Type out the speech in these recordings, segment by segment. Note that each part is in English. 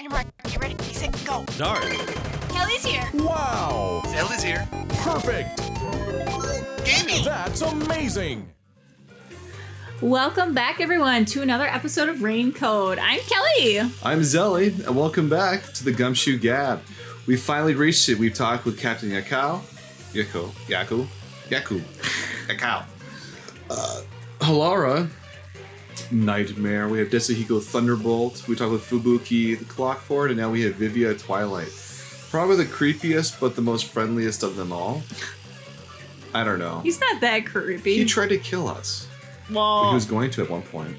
your mark. Get ready, set, go. Shards. Kelly's here. Wow! Zelly's here. Perfect! Gaming. That's amazing! Welcome back, everyone, to another episode of Raincode. I'm Kelly. I'm Zelly, and welcome back to the Gumshoe Gap. We finally reached it. We've talked with Captain Yaku, Halara, Nightmare. We have Desahiko Thunderbolt. We talked with Fubuki the Clockford, and now we have Vivia Twilight. Probably the creepiest, but the most friendliest of them all. I don't know. He's not that creepy. He tried to kill us. Well, He was going to at one point.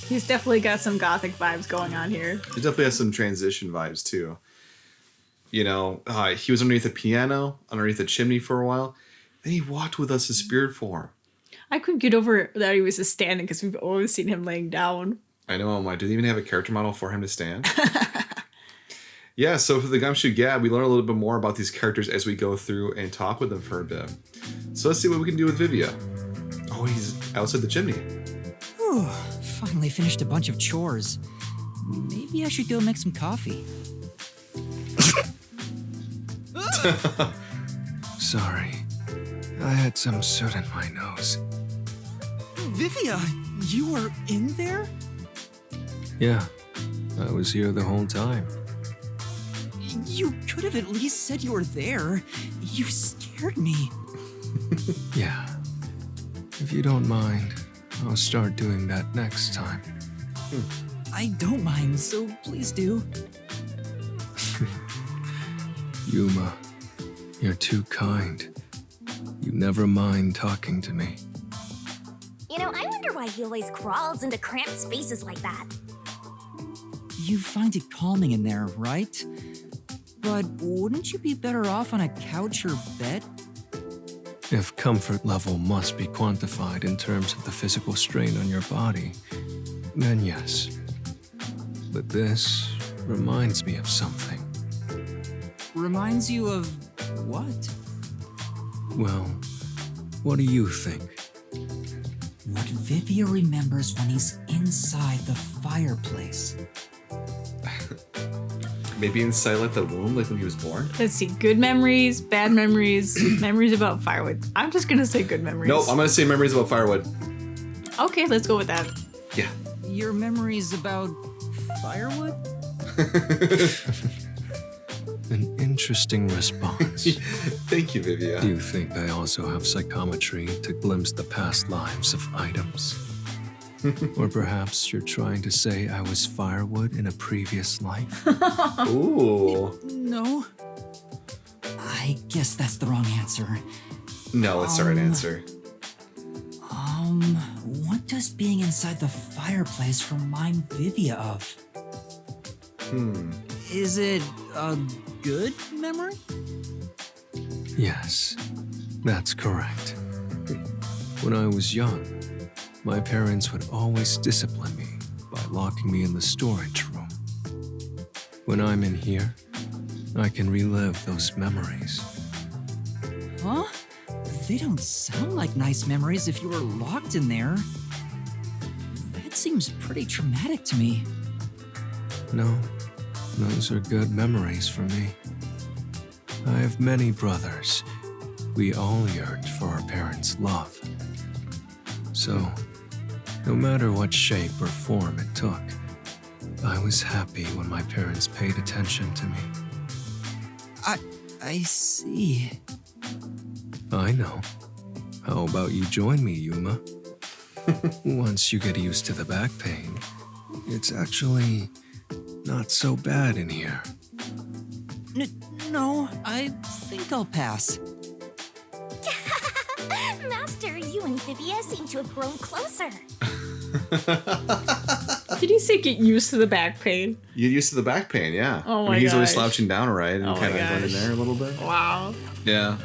he's definitely got some gothic vibes going on here. He definitely has some transition vibes too. You know, he was underneath a piano, underneath a chimney for a while. Then he walked with us in spirit form. I couldn't get over that he was just standing because we've always seen him laying down. I know, do they even have a character model for him to stand? Yeah, so for the Gumshoe Gab, we learn a little bit more about these characters as we go through and talk with them for a bit. So let's see what we can do with Vivia. Oh, he's outside the chimney. Whew, finally finished a bunch of chores. Maybe I should go make some coffee. Sorry. I had some soot in my nose. Vivia, you were in there? Yeah, I was here the whole time. You could have at least said you were there. You scared me. Yeah. If you don't mind, I'll start doing that next time. I don't mind, so please do. Yuma, you're too kind. You never mind talking to me. You know, I wonder why he always crawls into cramped spaces like that. You find it calming in there, right? But wouldn't you be better off on a couch or bed? If comfort level must be quantified in terms of the physical strain on your body, then yes. But this reminds me of something. Reminds you of what? Well, what do you think? What Vivia remembers when he's inside the fireplace. Maybe inside like the womb, like when he was born? Let's see. Good memories, bad memories, memories about firewood. I'm just going to say good memories. Nope, I'm going to say memories about firewood. Okay, let's go with that. Yeah. Your memories about firewood? An interesting response. Thank you, Vivia. Do you think I also have psychometry to glimpse the past lives of items? Or perhaps you're trying to say I was firewood in a previous life? Ooh. No. I guess that's the wrong answer. No, it's the right answer. What does being inside the fireplace remind Vivia of? Is it a good memory? Yes, that's correct. When I was young, my parents would always discipline me by locking me in the storage room. When I'm in here, I can relive those memories. Huh? They don't sound like nice memories if you were locked in there. That seems pretty traumatic to me. No, those are good memories for me. I have many brothers. We all yearned for our parents' love. So, no matter what shape or form it took, I was happy when my parents paid attention to me. I see. I know. How about you join me, Yuma? Once you get used to the back pain, it's actually not so bad in here. No, I think I'll pass. Master, you and Vivia seem to have grown closer. Did he say get used to the back pain? You get used to the back pain, yeah. Oh my He's always gosh. slouching down, right? And Oh my kind of going in gosh. there a little bit. Wow. Yeah.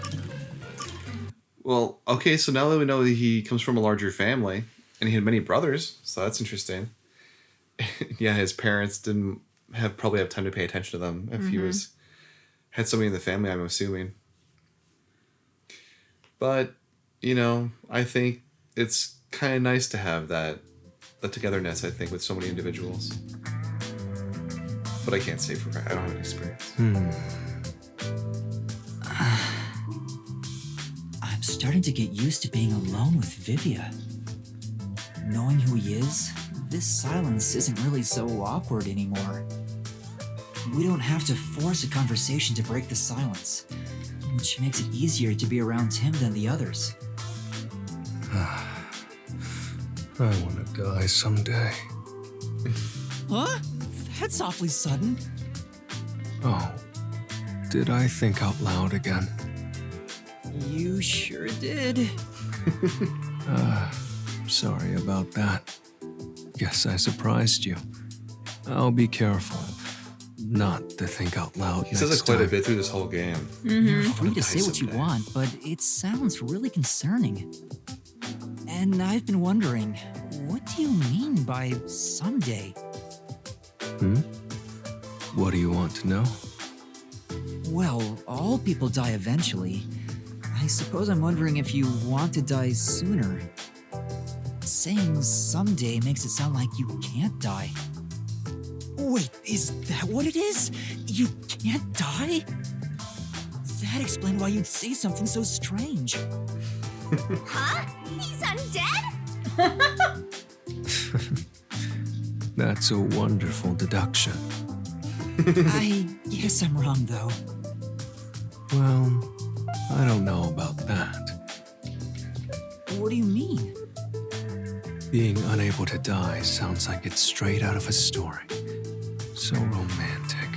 Well, okay, so now that we know that he comes from a larger family, and he had many brothers, so that's interesting. Yeah, his parents didn't probably have time to pay attention to them if he had somebody in the family, I'm assuming. But, you know, I think it's kind of nice to have that togetherness, I think, with so many individuals. but I can't say for I don't have any experience. I'm starting to get used to being alone with Vivia. Knowing who he is, this silence isn't really so awkward anymore. We don't have to force a conversation to break the silence, which makes it easier to be around him than the others. I want to die someday. Huh? That's awfully sudden. Oh, did I think out loud again? You sure did. Sorry about that. Guess I surprised you. I'll be careful not to think out loud. He says it quite a bit through this whole game. You're free to Die say what you someday. want, but it sounds really concerning. And I've been wondering, what do you mean by someday? What do you want to know? Well, all people die eventually. I suppose I'm wondering if you want to die sooner. Saying someday makes it sound like you can't die. Wait, is that what it is? You can't die? That explains why you'd say something so strange. Huh? He's undead? That's a wonderful deduction. I guess I'm wrong, though. Well, I don't know about that. What do you mean? Being unable to die sounds like it's straight out of a story. So romantic.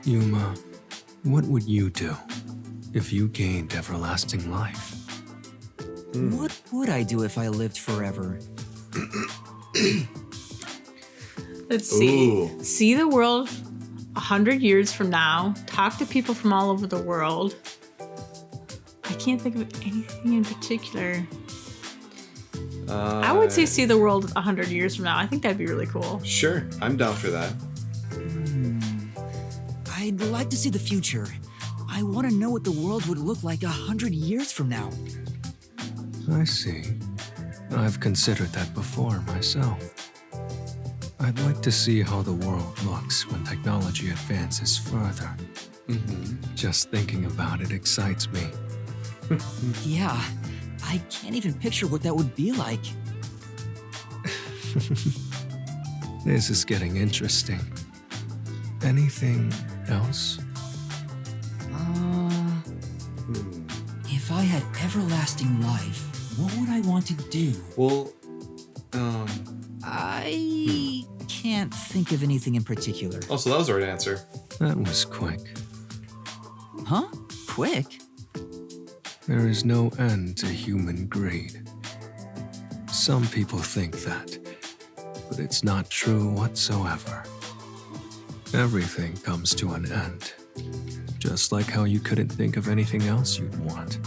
Yuma, what would you do if you gained everlasting life? What would I do if I lived forever? Let's see. Ooh. See the world 100 years from now. Talk to people from all over the world. I can't think of anything in particular. I would say see the world 100 years from now. I think that'd be really cool. Sure, I'm down for that. I'd like to see the future. I want to know what the world would look like 100 years from now. I see. I've considered that before myself. I'd like to see how the world looks when technology advances further. Just thinking about it excites me. Yeah, I can't even picture what that would be like. This is getting interesting. Anything else? If I had everlasting life, what would I want to do? Well, I can't think of anything in particular. oh, so that was the right answer. That was quick. Huh? Quick? There is no end to human greed. Some people think that, but it's not true whatsoever. Everything comes to an end. Just like how you couldn't think of anything else you'd want.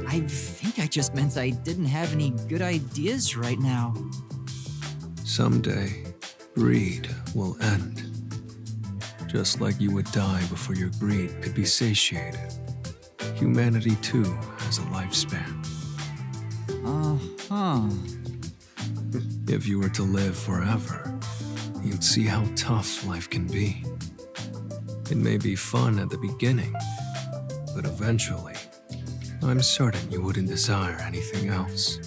I think I just meant I didn't have any good ideas right now. Someday, greed will end. Just like you would die before your greed could be satiated. Humanity too has a lifespan. If you were to live forever, you'd see how tough life can be. It may be fun at the beginning, but eventually, I'm certain you wouldn't desire anything else.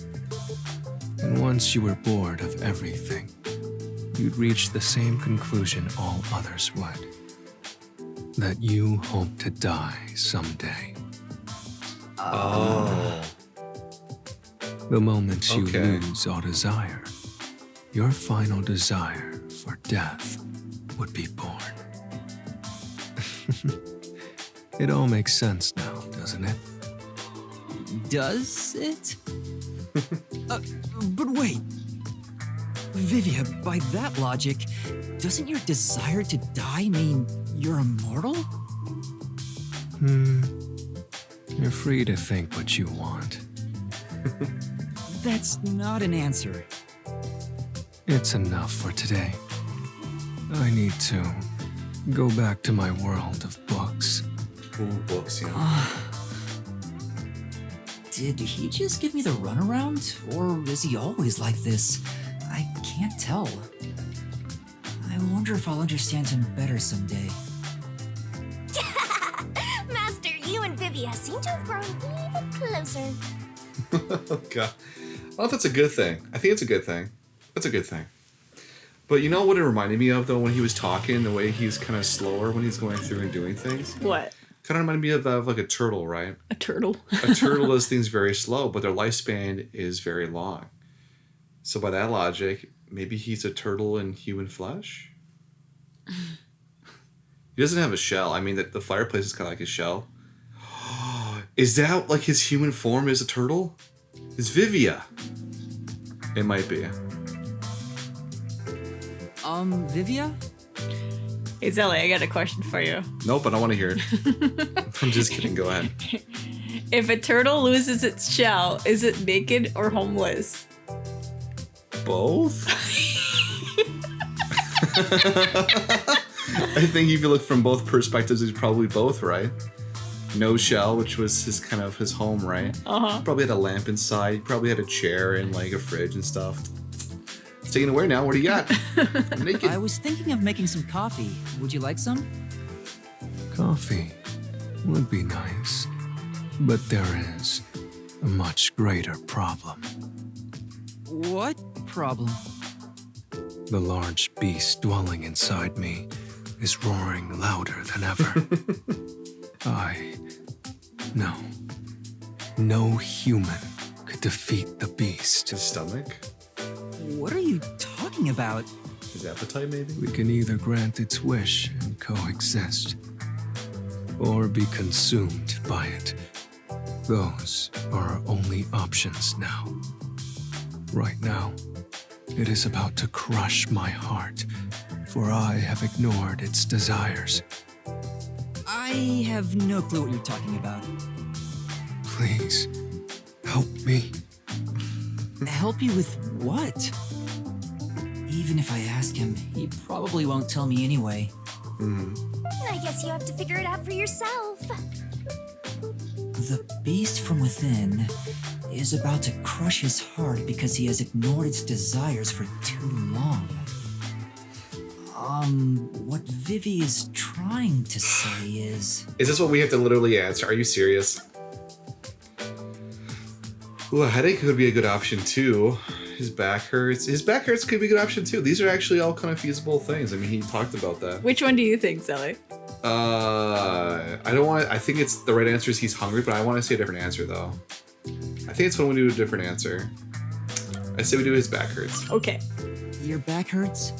And once you were bored of everything, you'd reach the same conclusion all others would. That you hope to die someday. Oh. The moment you Okay. lose all desire, your final desire for death would be born. It all makes sense now, doesn't it? Does it? But wait. Vivia, by that logic, doesn't your desire to die mean you're immortal? You're free to think what you want. That's not an answer. It's enough for today. I need to go back to my world of books. Ooh, books, yeah. Did he just give me the runaround? Or is he always like this? I can't tell. I wonder if I'll understand him better someday. Master, you and Vivia seem to have grown even closer. Oh god. Well, that's a good thing. I think it's a good thing. That's a good thing. But you know what it reminded me of though when he was talking, the way he's kind of slower when he's going through and doing things? What? Kind of reminded me of like a turtle, right? A turtle. A turtle does things very slow, but their lifespan is very long. So by that logic, maybe he's a turtle in human flesh? He doesn't have a shell. I mean, the fireplace is kind of like a shell. Is that like his human form is a turtle? It's Vivia. It might be. Vivia? Hey, Zelly, I got a question for you. Nope, I don't want to hear it. I'm just kidding. Go ahead. If a turtle loses its shell, is it naked or homeless? Both? I think if you look from both perspectives, it's probably both, right? No shell, which was his kind of his home, right? Uh-huh. Probably had a lamp inside. He probably had a chair and like a fridge and stuff. It's taken away now. What do you got? I'm naked. I was thinking of making some coffee. Would you like some? Coffee would be nice, but there is a much greater problem. What problem? The large beast dwelling inside me is roaring louder than ever. No human could defeat the beast. His stomach? What are you talking about? His appetite, maybe? We can either grant its wish and coexist, or be consumed by it. Those are our only options now. Right now, it is about to crush my heart, for I have ignored its desires. I have no clue what you're talking about. Please, help me. Help you with what? Even if I ask him, he probably won't tell me anyway. I guess you have to figure it out for yourself. The beast from within is about to crush his heart because he has ignored its desires for too long. What Vivi is trying to say is... Is this what we have to literally answer? Are you serious? Ooh, a headache could be a good option too. His back hurts. His back hurts could be a good option too. These are actually all kind of feasible things. I mean, he talked about that. Which one do you think, Zelly? I think it's the right answer is he's hungry, but I want to say a different answer though. I think it's when we do a different answer. I say we do his back hurts. Okay. Your back hurts?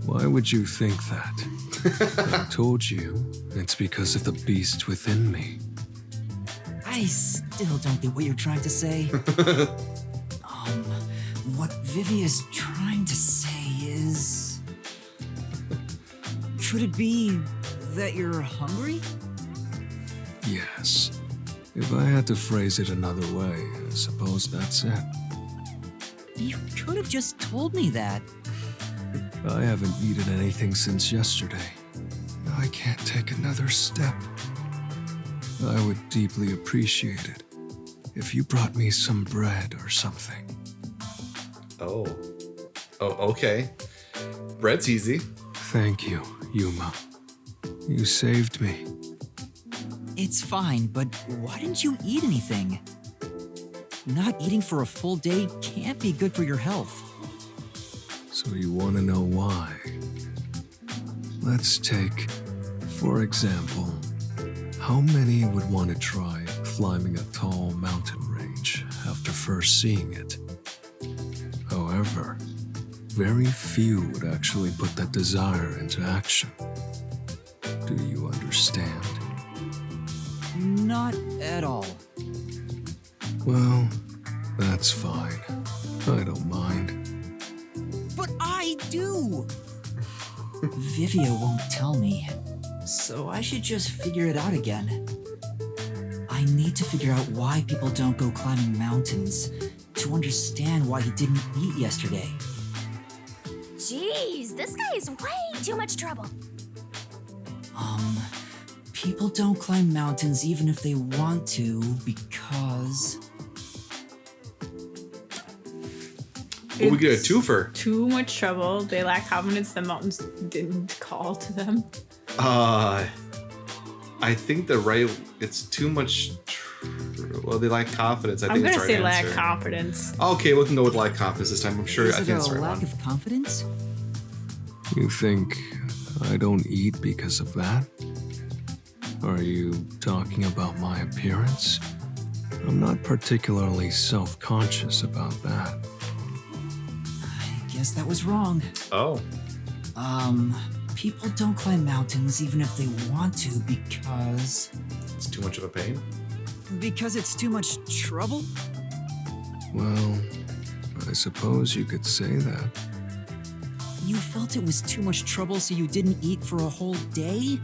Why would you think that? I told you, it's because of the beast within me. I still don't get what you're trying to say. What Vivi is trying to say is... Could it be that you're hungry? Yes. If I had to phrase it another way, I suppose that's it. You could have just told me that. I haven't eaten anything since yesterday. I can't take another step. I would deeply appreciate it if you brought me some bread or something. Oh, okay. Bread's easy. Thank you, Yuma. You saved me. It's fine, but why didn't you eat anything? Not eating for a full day can't be good for your health. So you want to know why? Let's take, for example, how many would want to try climbing a tall mountain range after first seeing it? However, very few would actually put that desire into action. Do you understand? Not at all. Well, that's fine. I don't mind. But I do! Vivia won't tell me, so I should just figure it out again. I need to figure out why people don't go climbing mountains to understand why he didn't eat yesterday. Jeez, this guy is way too much trouble. People don't climb mountains even if they want to because... Well, we get a twofer. Too much trouble. They lack confidence. The mountains didn't call to them. I think it's too much. Well, they lack confidence. I I'm think gonna it's say our lack answer. confidence. Okay, we can go with lack confidence this time. I'm sure. Is I it think a it's the right lack one. of confidence? You think I don't eat because of that? Are you talking about my appearance? I'm not particularly self-conscious about that. I guess that was wrong. Oh. People don't climb mountains even if they want to because It's too much of a pain. it's too much trouble. Well, I suppose you could say that. You felt it was too much trouble, so you didn't eat for a whole day?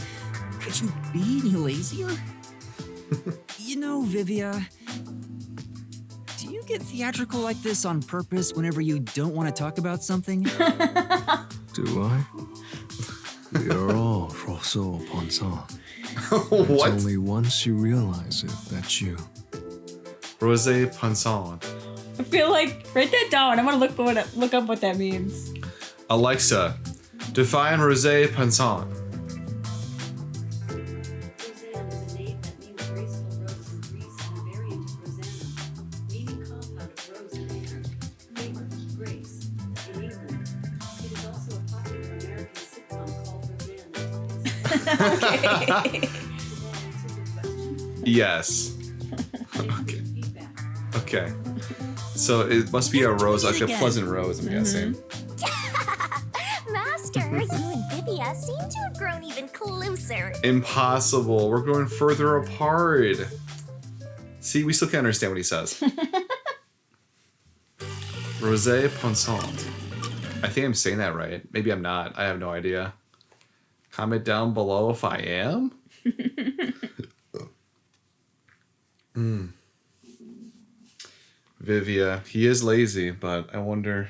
Could you be any lazier? You know, Vivia, do you get theatrical like this on purpose whenever you don't want to talk about something? Do I? We are all Rousseau Ponson. It's What? only once you realize it that you... Rosé Pensant. I feel like write that down. I want to look up what that means. Alexa, define Rosé Pensant. Roseanne is a name that means graceful rose in Greece and a variant of Rosanna, meaning compound of rose and air, favor, grace. In England, it is also a popular American sitcom called Roseanne. Okay. Yes. Okay. Okay. So it must be a rose, like a pleasant rose, I'm guessing. Master, you and Vivia seem to have grown even closer. Impossible. We're going further apart. See, we still can't understand what he says. Rosé Pensant. I think I'm saying that right. Maybe I'm not. I have no idea. Comment down below if I am. Vivia. He is lazy, but I wonder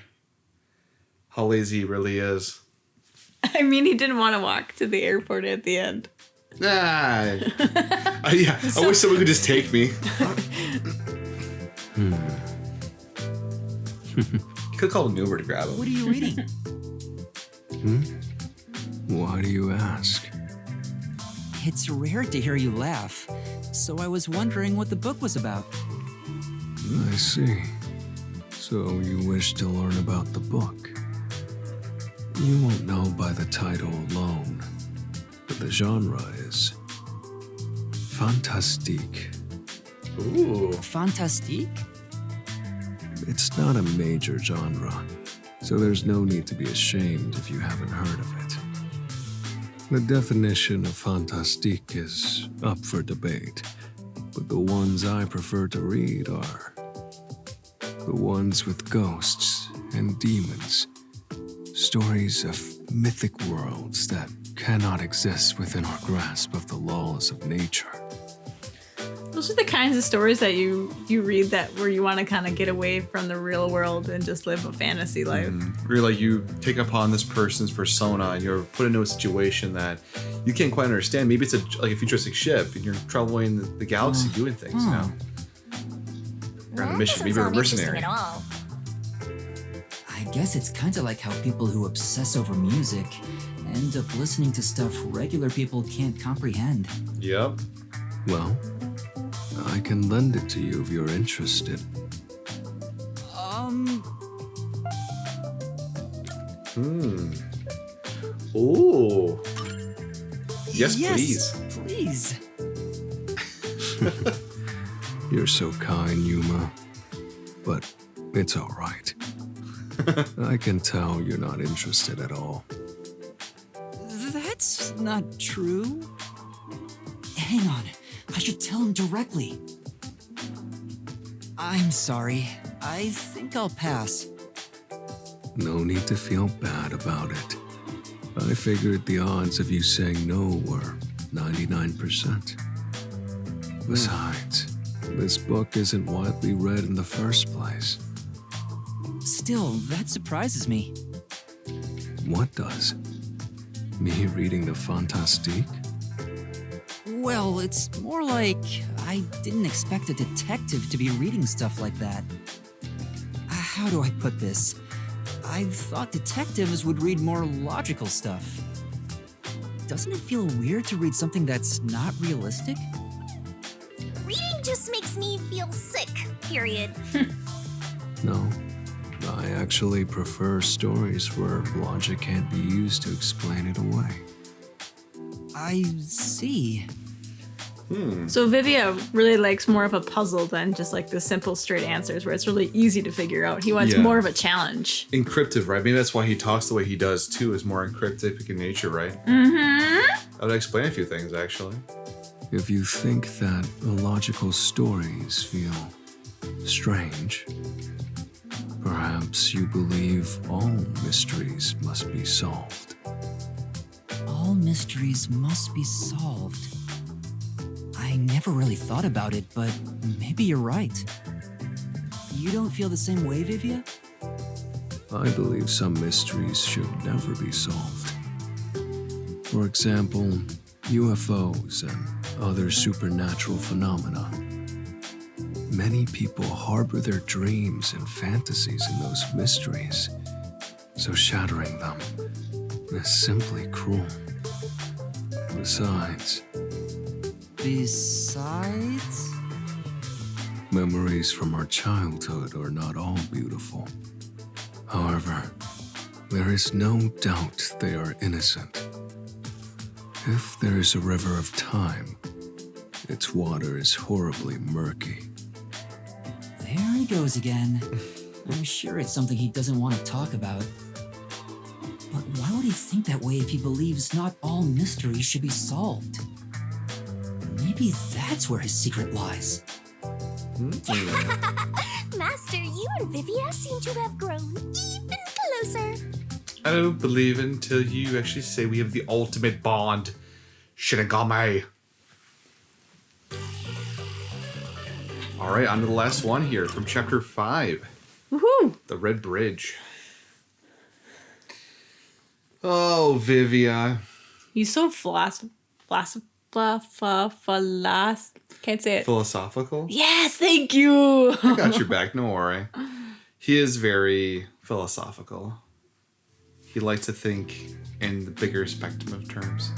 how lazy he really is. I mean, he didn't want to walk to the airport at the end. Nah. I wish someone could just take me. Could call an Uber to grab him. What are you reading? Why do you ask? It's rare to hear you laugh, so I was wondering what the book was about. I see. So you wish to learn about the book. You won't know by the title alone, but the genre is fantastique. Ooh. Fantastique? It's not a major genre, so there's no need to be ashamed if you haven't heard of it. The definition of fantastique is up for debate, but the ones I prefer to read are the ones with ghosts and demons, stories of mythic worlds that cannot exist within our grasp of the laws of nature. Those are the kinds of stories that you read that where you want to kind of get away from the real world and just live a fantasy life. Really, you take upon this person's persona and you're put into a situation that you can't quite understand. Maybe it's like a futuristic ship and you're traveling the galaxy doing things, you know? You're on a mission. Maybe you're a mercenary. At all. I guess it's kind of like how people who obsess over music end up listening to stuff regular people can't comprehend. Yep. Well, I can lend it to you if you're interested. Ooh. Yes, please. Please. You're so kind, Yuma. But it's all right. I can tell you're not interested at all. That's not true. Hang on. I should tell him directly. I'm sorry. I think I'll pass. No need to feel bad about it. I figured the odds of you saying no were 99%. Besides, this book isn't widely read in the first place. Still, that surprises me. What does? Me reading the Fantastique? Well, it's more like I didn't expect a detective to be reading stuff like that. How do I put this? I thought detectives would read more logical stuff. Doesn't it feel weird to read something that's not realistic? Reading just makes me feel sick, period. No, I actually prefer stories where logic can't be used to explain it away. I see. So Vivia really likes more of a puzzle than just like the simple straight answers where it's really easy to figure out. He wants Yeah. more of a challenge. Encryptive, right? Maybe that's why he talks the way he does too, is more encryptic in nature, right? Mm-hmm. That would explain a few things, actually. If you think that illogical stories feel strange, perhaps you believe all mysteries must be solved. All mysteries must be solved. I never really thought about it, but maybe you're right. You don't feel the same way, Vivia? I believe some mysteries should never be solved. For example, UFOs and other supernatural phenomena. Many people harbor their dreams and fantasies in those mysteries, so shattering them is simply cruel. Besides, memories from our childhood are not all beautiful. However, there is no doubt they are innocent. If there is a river of time, its water is horribly murky. There he goes again. I'm sure it's something he doesn't want to talk about. But why would he think that way if he believes not all mysteries should be solved? Maybe that's where his secret lies. Master, you and Vivia seem to have grown even closer. I don't believe it until you actually say we have the ultimate bond. Shinigami. Alright, on to the last one here from chapter 5. Woohoo! The Red Bridge. Oh, Vivia. He's so can't say it. Philosophical? Yes, thank you. I got your back, no worry. He is very philosophical. He likes to think in the bigger spectrum of terms.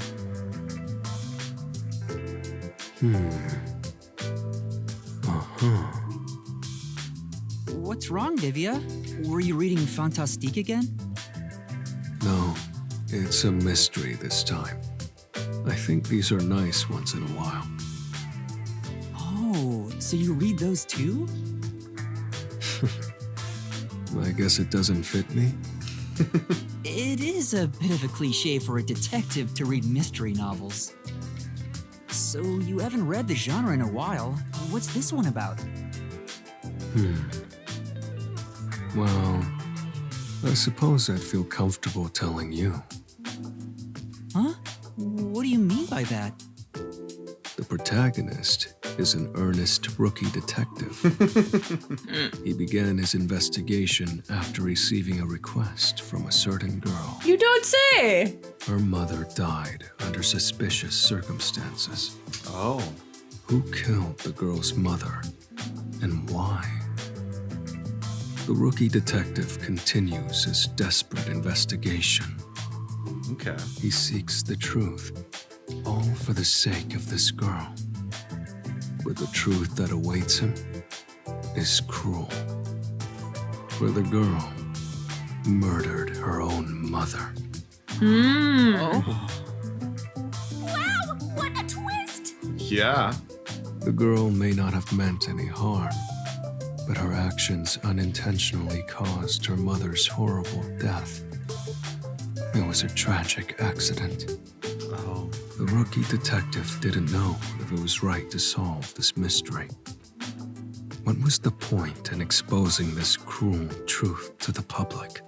What's wrong, Vivia? Were you reading Fantastique again? No, it's a mystery this time. I think these are nice once in a while. Oh, so you read those too? I guess it doesn't fit me. It is a bit of a cliche for a detective to read mystery novels. So you haven't read the genre in a while. What's this one about? Well, I suppose I'd feel comfortable telling you. Huh? What do you mean by that? The protagonist is an earnest rookie detective. He began his investigation after receiving a request from a certain girl. You don't say. Her mother died under suspicious circumstances. Oh. Who killed the girl's mother and why? The rookie detective continues his desperate investigation. Okay. He seeks the truth, all for the sake of this girl. But the truth that awaits him is cruel. For the girl murdered her own mother. Wow, what a twist! Yeah. The girl may not have meant any harm, but her actions unintentionally caused her mother's horrible death. It was a tragic accident. Oh. The rookie detective didn't know if it was right to solve this mystery. What was the point in exposing this cruel truth to the public?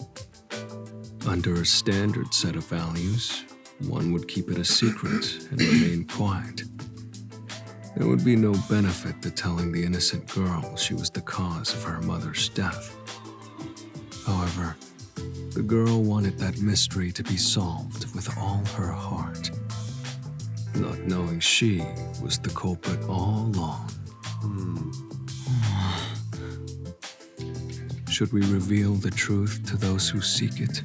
Under a standard set of values, one would keep it a secret and remain quiet. There would be no benefit to telling the innocent girl she was the cause of her mother's death. However, the girl wanted that mystery to be solved with all her heart, not knowing she was the culprit all along. Should we reveal the truth to those who seek it,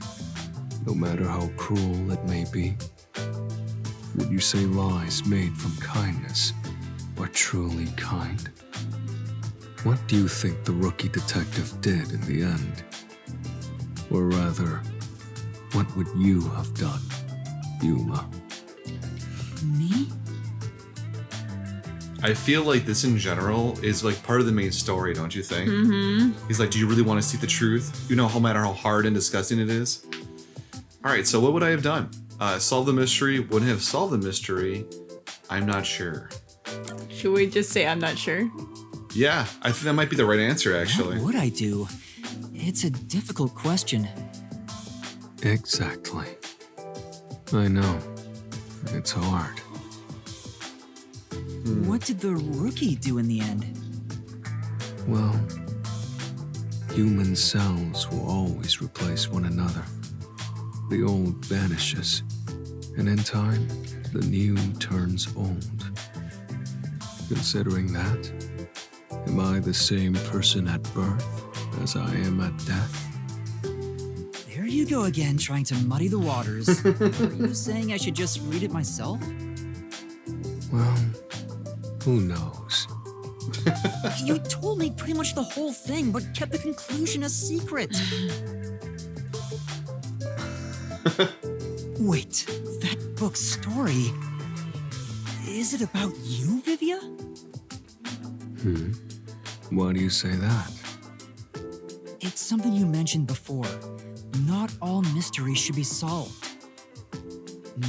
no matter how cruel it may be? Would you say lies made from kindness are truly kind? What do you think the rookie detective did in the end? Or rather, what would you have done, Yuma? Me? I feel like this in general is like part of the main story, don't you think? Mm-hmm. He's like, do you really want to see the truth? You know, no matter how hard and disgusting it is? Alright, so what would I have done? Solve the mystery? Wouldn't have solved the mystery? I'm not sure. Should we just say I'm not sure? Yeah, I think that might be the right answer, actually. What would I do? It's a difficult question. Exactly. I know. It's hard. What did the rookie do in the end? Well, human cells will always replace one another. The old vanishes, and in time, the new turns old. Considering that, am I the same person at birth as I am at death? There you go again, trying to muddy the waters. Are you saying I should just read it myself? Well, who knows? You told me pretty much the whole thing, but kept the conclusion a secret. Wait, that book's story... Is it about you, Vivia? Why do you say that? It's something you mentioned before. Not all mysteries should be solved.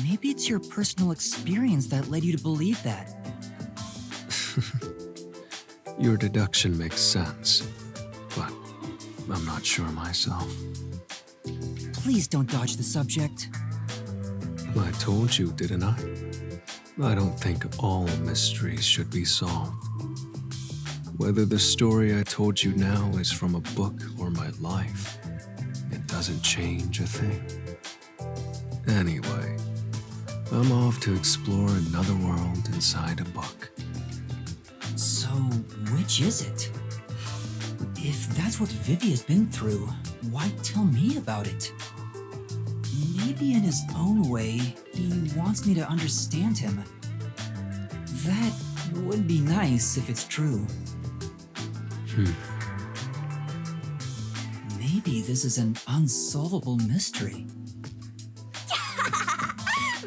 Maybe it's your personal experience that led you to believe that. Your deduction makes sense, but I'm not sure myself. Please don't dodge the subject. I told you, didn't I? I don't think all mysteries should be solved. Whether the story I told you now is from a book or my life, it doesn't change a thing. Anyway, I'm off to explore another world inside a book. So, which is it? If that's what Vivia's been through, why tell me about it? Maybe in his own way, he wants me to understand him. That would be nice if it's true. Maybe this is an unsolvable mystery.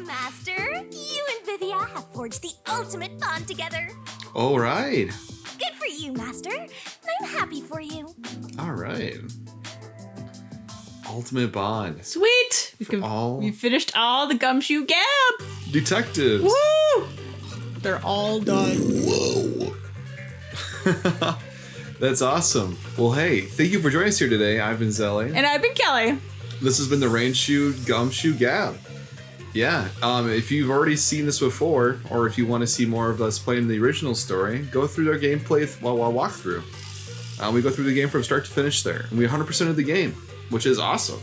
Master, you and Vivia have forged the ultimate bond together. All right. Good for you, Master. I'm happy for you. All right. Ultimate bond. Sweet! We finished all the Gumshoe Gab! Detectives. Woo! They're all done. Whoa. That's awesome. Well, hey, thank you for joining us here today. I've been Zelly. And I've been Kelly. This has been the raincode Gumshoe Gab. Yeah, if you've already seen this before, or if you want to see more of us playing the original story, go through their gameplay while walkthrough. We go through the game from start to finish there. And we 100% of the game, which is awesome.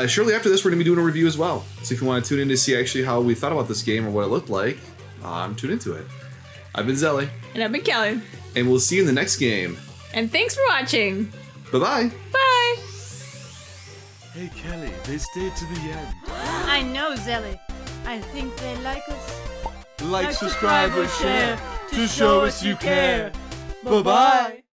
Shortly after this, we're going to be doing a review as well. So if you want to tune in to see actually how we thought about this game or what it looked like, tune into it. I've been Zelly. And I've been Kelly. And we'll see you in the next game. And thanks for watching. Bye-bye. Bye. Hey, Kelly, they stayed to the end. I know, Zelly. I think they like us. Like, subscribe, or share to show us you care. Bye-bye.